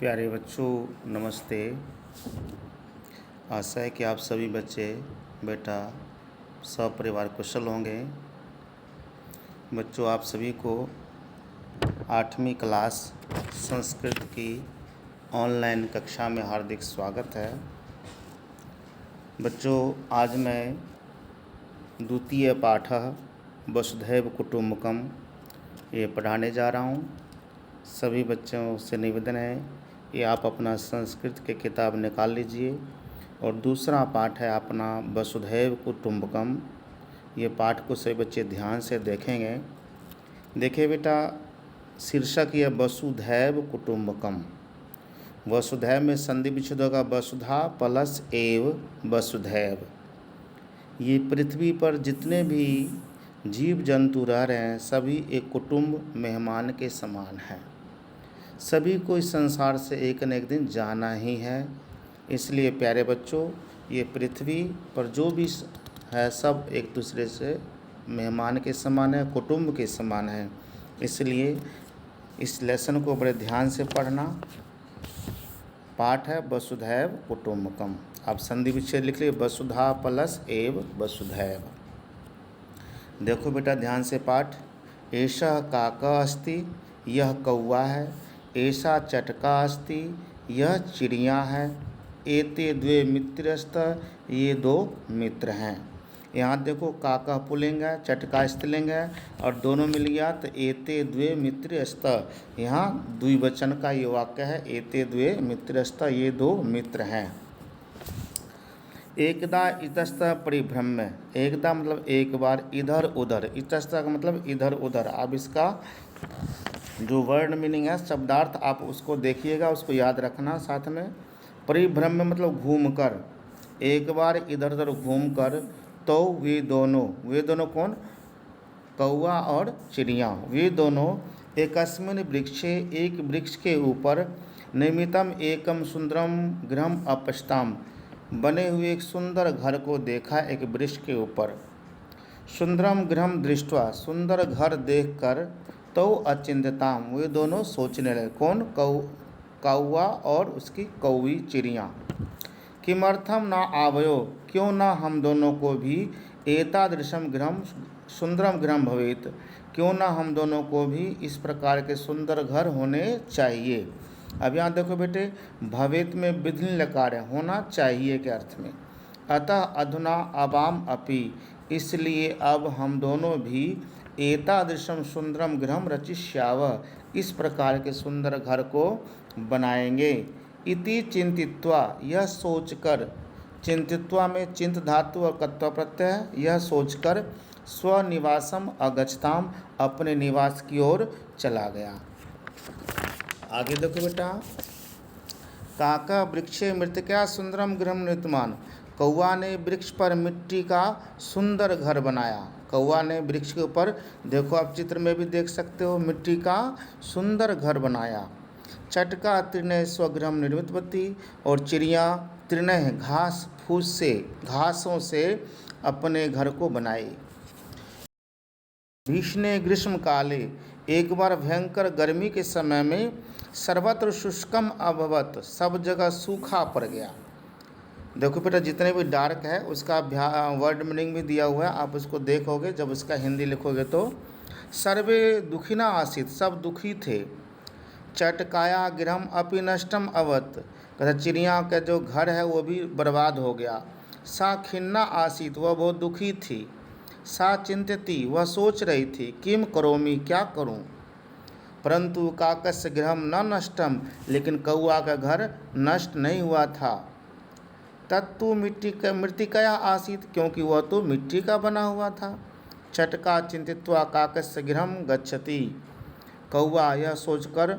प्यारे बच्चों नमस्ते। आशा है कि आप सभी बच्चे बेटा सपरिवार कुशल होंगे। बच्चों आप सभी को 8वीं क्लास संस्कृत की ऑनलाइन कक्षा में हार्दिक स्वागत है। बच्चों आज मैं द्वितीय पाठ वसुधैव कुटुम्बकम ये पढ़ाने जा रहा हूँ। सभी बच्चों से निवेदन है कि आप अपना संस्कृत की किताब निकाल लीजिए और दूसरा पाठ है अपना वसुधैव कुटुम्बकम। ये पाठ को सभी बच्चे ध्यान से देखेंगे। देखिए बेटा, शीर्षक ये वसुधैव कुटुम्बकम। वसुधैव में संधि विच्छेद होगा वसुधा प्लस एव वसुधैव। ये पृथ्वी पर जितने भी जीव जंतु रह रहे हैं सभी एक कुटुंब मेहमान के समान हैं। सभी को इस संसार से एक न एक दिन जाना ही है। इसलिए प्यारे बच्चों, ये पृथ्वी पर जो भी है सब एक दूसरे से मेहमान के समान है, कुटुंब के समान है। इसलिए इस लेसन को बड़े ध्यान से पढ़ना। पाठ है वसुधैव कुटुम्बकम। आप संधि विच्छेद लिख लीजिए वसुधा प्लस एव वसुधैव। देखो बेटा ध्यान से पाठ। एषः काकः अस्ति, यह कौवा है। ऐसा चटका अस्ति, यह चिड़िया है। एते द्वे मित्रस्तः, ये दो मित्र हैं। यहाँ देखो काका पुल्लिंग है, चटका स्त्रीलिंग है और दोनों मिल गया तो एते द्वे मित्रस्तः। यहाँ द्विवचन का ये वाक्य है, एते द्वे मित्रस्तः, ये दो मित्र हैं। एकदा इतस्तः परिभ्रम्य। एकदा मतलब एक बार, इधर उधर, इतस्तः का मतलब इधर उधर। अब इसका जो वर्ड मीनिंग है, शब्दार्थ आप उसको देखिएगा, उसको याद रखना साथ में। परिभ्रम्य मतलब घूमकर, एक बार इधर उधर घूमकर। तो वे दोनों कौन? कौवा और चिड़िया। वे दोनों एकस्मिन् वृक्षे, एक वृक्ष के ऊपर, निमितम एकम सुंदरम गृहम अपश्ताम, बने हुए एक सुंदर घर को देखा। एक वृक्ष के ऊपर। सुंदरम गृहम दृष्ट्वा, सुंदर घर देखकर। तो अचिंत्यताम, वे दोनों सोचने लगे। कौन? कौवा और उसकी कौवी चिड़िया। किमर्थम ना आवयो, क्यों ना हम दोनों को भी एतादृशम गृहम सुंदरम गृहम भवेत, क्यों ना हम दोनों को भी इस प्रकार के सुंदर घर होने चाहिए। अब यहाँ देखो बेटे, भवेत में विधिन लकार है, होना चाहिए के अर्थ में। अतः अधुना अवाम अपि, इसलिए अब हम दोनों भी एतादृशम सुंदरम गृहम रचिष्यावः, इस प्रकार के सुंदर घर को बनाएंगे। इति चिंतित्वा, यह सोचकर। चिंतित्वा में चिंत धातु और कत्वा प्रत्यय है। यह सोचकर स्वनिवासम अगच्छताम, अपने निवास की ओर चला गया। आगे देखो बेटा। काका वृक्षे मृत्तिका सुंदरम गृहम निर्माण, कौवा ने वृक्ष पर मिट्टी का सुंदर घर बनाया। कौवा ने वृक्ष के ऊपर, देखो आप चित्र में भी देख सकते हो, मिट्टी का सुंदर घर बनाया। चटका तृणय स्वगृहम निर्मितवती, और चिड़िया तृणय घास फूस से, घासों से अपने घर को बनाई। भीषणे ग्रीष्म काले, एक बार भयंकर गर्मी के समय में, सर्वत्र शुष्कम अभवत, सब जगह सूखा पड़ गया। देखो बेटा, जितने भी डार्क है उसका वर्ड मीनिंग भी दिया हुआ है, आप उसको देखोगे जब उसका हिंदी लिखोगे तो। सर्वे दुखिना आसित, सब दुखी थे। चटकाया गृहम अपि नष्टम अवत, कहता चिड़िया का जो घर है वो भी बर्बाद हो गया। सा खिन्ना आसित, वह बहुत दुखी थी। सा चिंतती, वह सोच रही थी। किम करोमि, क्या करूं। परंतु काकस्य गृहम न नष्टम, लेकिन कौआ का घर नष्ट नहीं हुआ था। तत्तु मृत्तिकया आसीत, क्योंकि वह तो मिट्टी का बना हुआ था। चटका चिंतित्वा काकस्य गृहम गच्छति, कौवा यह सोचकर,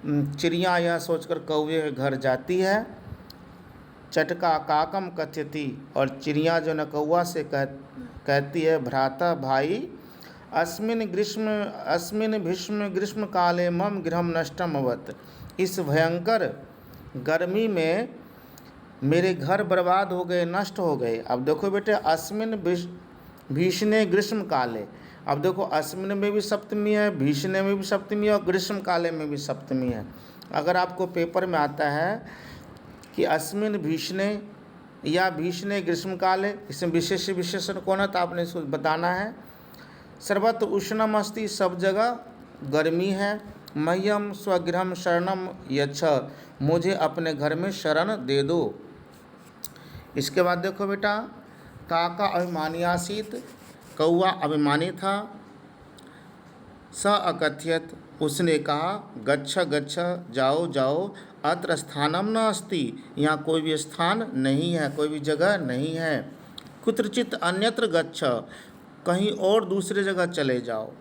चिड़िया यह सोचकर कौवे के घर जाती है। चटका काकम कथयति, और चिड़िया जो न कौवा से कहती है, भ्राता भाई, अस्मिन भीष्म ग्रीष्म काले मम गृहम नष्टम अभवत्, इस भयंकर गर्मी में मेरे घर बर्बाद हो गए, नष्ट हो गए। अब देखो बेटे, अस्मिन भीषणे ग्रीष्म काले, अब देखो अस्मिन में भी सप्तमी है, भीषणे में भी सप्तमी है और ग्रीष्म काले में भी सप्तमी है। अगर आपको पेपर में आता है कि अस्मिन भीषणे या भीषणे ग्रीष्म काले, इसमें विशेष विशेषण कौन है तो आपने इसको बताना है। सर्वत्र उष्णम अस्ति, सब जगह गर्मी है। मह्यम स्वगृहम शरणम यच्छ, मुझे अपने घर में शरण दे दो। इसके बाद देखो बेटा, काका अभिमानी आसीत, कौआ अभिमानी था। स अकथयत, उसने कहा, गच्छ गच्छ, जाओ जाओ, अत्र स्थानम न अस्ति, यहाँ कोई भी स्थान नहीं है, कोई भी जगह नहीं है। कुत्रचित अन्यत्र गच्छ, कहीं और दूसरे जगह चले जाओ।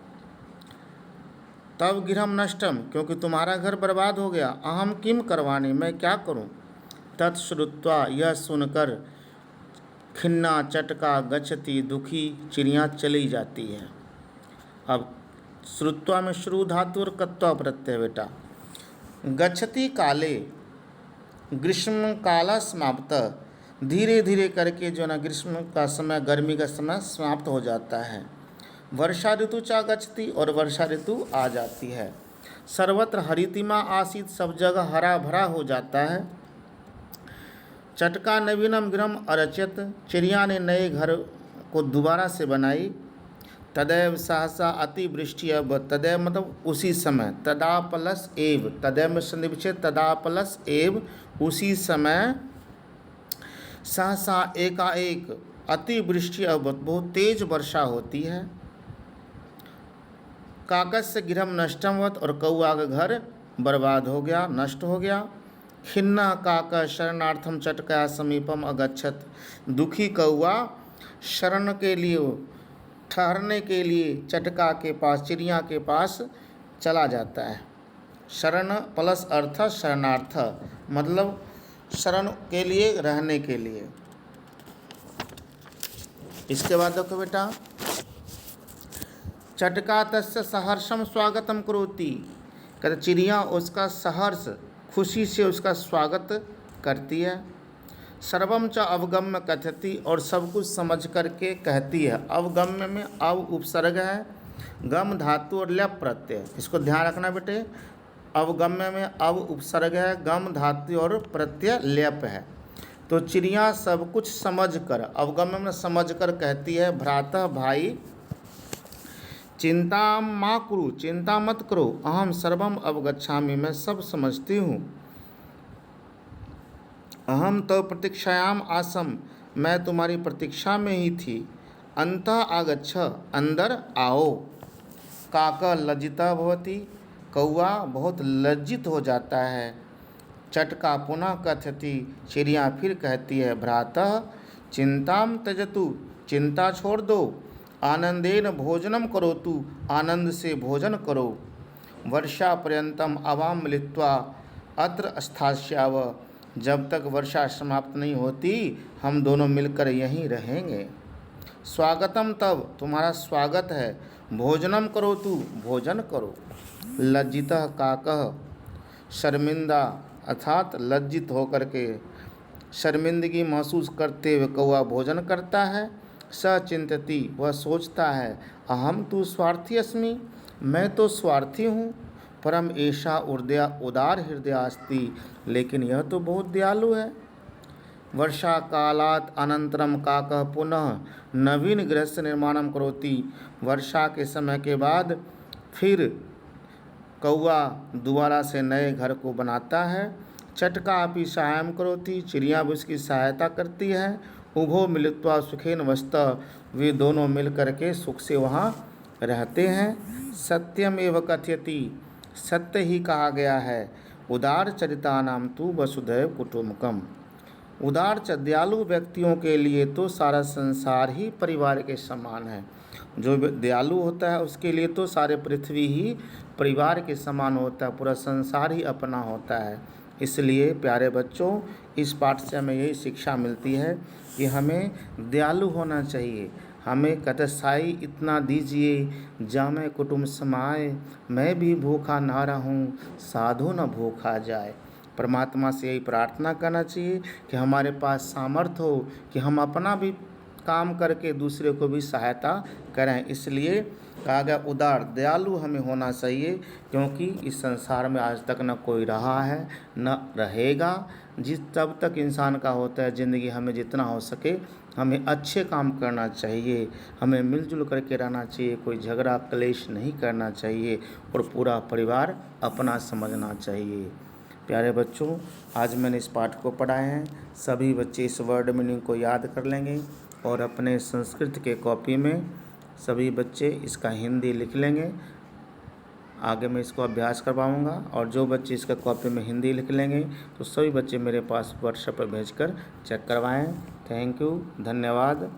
तब गृहम नष्टम, क्योंकि तुम्हारा घर बर्बाद हो गया। अहम किम करवाणी, मैं क्या करूं। तत्श्रुत्वा, यह सुनकर, खिन्ना चटका गच्छति, दुखी चिड़िया चली जाती है। अब श्रुत्वा में श्रु धातु और कत्वा प्रत्यय बेटा। गच्छति काले, ग्रीष्म काला समाप्त, धीरे धीरे करके जो ना ग्रीष्म का समय, गर्मी का समय समाप्त हो जाता है। वर्षा ऋतु चा गच्छति, और वर्षा ऋतु आ जाती है। सर्वत्र हरितिमा आसीत, सब जगह हरा भरा हो जाता है। चटका नवीनम गृहम अरचित, चिड़िया ने नए घर को दोबारा से बनाई। तदैव सहसा अतिवृष्टि, अब तदैव मतलब उसी समय, तदा प्लस एव, तदैव में संधि विच्छेद, तदा प्लस एव उसी समय, सहसा एकाएक, अतिवृष्टि अब बहुत तेज वर्षा होती है। काकस्य गृहम नष्टमवत, और कौआ का घर बर्बाद हो गया, नष्ट हो गया। खिन्ना काका शरणार्थम चटका समीपम अगच्छत, दुखी कौआ शरण के लिए, ठहरने के लिए चटका के पास, चिड़िया के पास चला जाता है। शरण प्लस अर्थ शरणार्थ, मतलब शरण के लिए, रहने के लिए। इसके बाद देखो बेटा, चटका तस्य सहर्षम स्वागतम करोति, कहते चिड़िया उसका सहर्ष, खुशी से उसका स्वागत करती है। सर्वम च अवगम्य कथति, और सब कुछ समझ करके कहती है। अवगम्य में अव उपसर्ग है, गम धातु और ल्यप प्रत्यय, इसको ध्यान रखना बेटे। अवगम्य में अव उपसर्ग है, गम धातु और प्रत्यय ल्यप है। तो चिड़िया सब कुछ समझ कर, अवगम्य में समझ कर कहती है, भ्रातः भाई, चिंता माँ कुरु, चिंता मत करो, अहम सर्वम अवगच्छामि, मैं सब समझती हूँ। अहम तो प्रतीक्षायाम आसम, मैं तुम्हारी प्रतीक्षा में ही थी। अंतः आगच्छ, अंदर आओ। काका लज्जिता भवति, कौआ बहुत लज्जित हो जाता है। चटका पुनः कथति, चिड़िया फिर कहती है, भ्रातः चिंताम त्यजतु, चिंता छोड़ दो। आनंदेन भोजनम करोतु, आनंद से भोजन करो। वर्षा पर्यंतम अवाम मिलित्वा अत्र स्थास्याव, जब तक वर्षा समाप्त नहीं होती हम दोनों मिलकर यहीं रहेंगे। स्वागतम, तब तुम्हारा स्वागत है। भोजनम करोतु, भोजन करो। लज्जितः काकः, शर्मिंदा अर्थात लज्जित होकर के, शर्मिंदगी महसूस करते हुए कौआ भोजन करता है। स चिंतति, वह सोचता है, अहम तु स्वार्थी अस्मि, मैं तो स्वार्थी हूँ। परम ऐसा उदार हृदयास्ति, लेकिन यह तो बहुत दयालु है। वर्षा कालात अनंतरम काकः पुनः नवीन गृहस्य निर्माणम करोति, वर्षा के समय के बाद फिर कौआ दोबारा से नए घर को बनाता है। चटका अपि सहायम करोति, चिड़िया भी उसकी सहायता करती है। उभो मिलित्वा सुखेन वसतः, वे दोनों मिल करके सुख से वहाँ रहते हैं। सत्यम एव कथयति, सत्य ही कहा गया है। उदार चरितानाम तु वसुधैव कुटुम्बकम, उदार दयालु व्यक्तियों के लिए तो सारा संसार ही परिवार के समान है। जो दयालु होता है उसके लिए तो सारे पृथ्वी ही परिवार के समान होता है, पूरा संसार ही अपना होता है। इसलिए प्यारे बच्चों, इस पाठ से हमें यही शिक्षा मिलती है कि हमें दयालु होना चाहिए। हमें कतसाई इतना दीजिए जामे कुटुम्ब समाए, मैं भी भूखा ना रहूं साधु न भूखा जाए। परमात्मा से यही प्रार्थना करना चाहिए कि हमारे पास सामर्थ्य हो कि हम अपना भी काम करके दूसरे को भी सहायता करें। इसलिए कहा गया उदार दयालु हमें होना चाहिए, क्योंकि इस संसार में आज तक न कोई रहा है न रहेगा। तब तक इंसान का होता है ज़िंदगी, हमें जितना हो सके हमें अच्छे काम करना चाहिए, हमें मिलजुल करके रहना चाहिए, कोई झगड़ा क्लेश नहीं करना चाहिए और पूरा परिवार अपना समझना चाहिए। प्यारे बच्चों, आज मैंने इस पाठ को पढ़ाए हैं, सभी बच्चे इस वर्ड मीनिंग को याद कर लेंगे और अपने संस्कृत के कॉपी में सभी बच्चे इसका हिंदी लिख लेंगे। आगे मैं इसको अभ्यास करवाऊंगा और जो बच्चे इसका कॉपी में हिंदी लिख लेंगे तो सभी बच्चे मेरे पास व्हाट्सएप पर भेजकर चेक करवाएं। थैंक यू, धन्यवाद।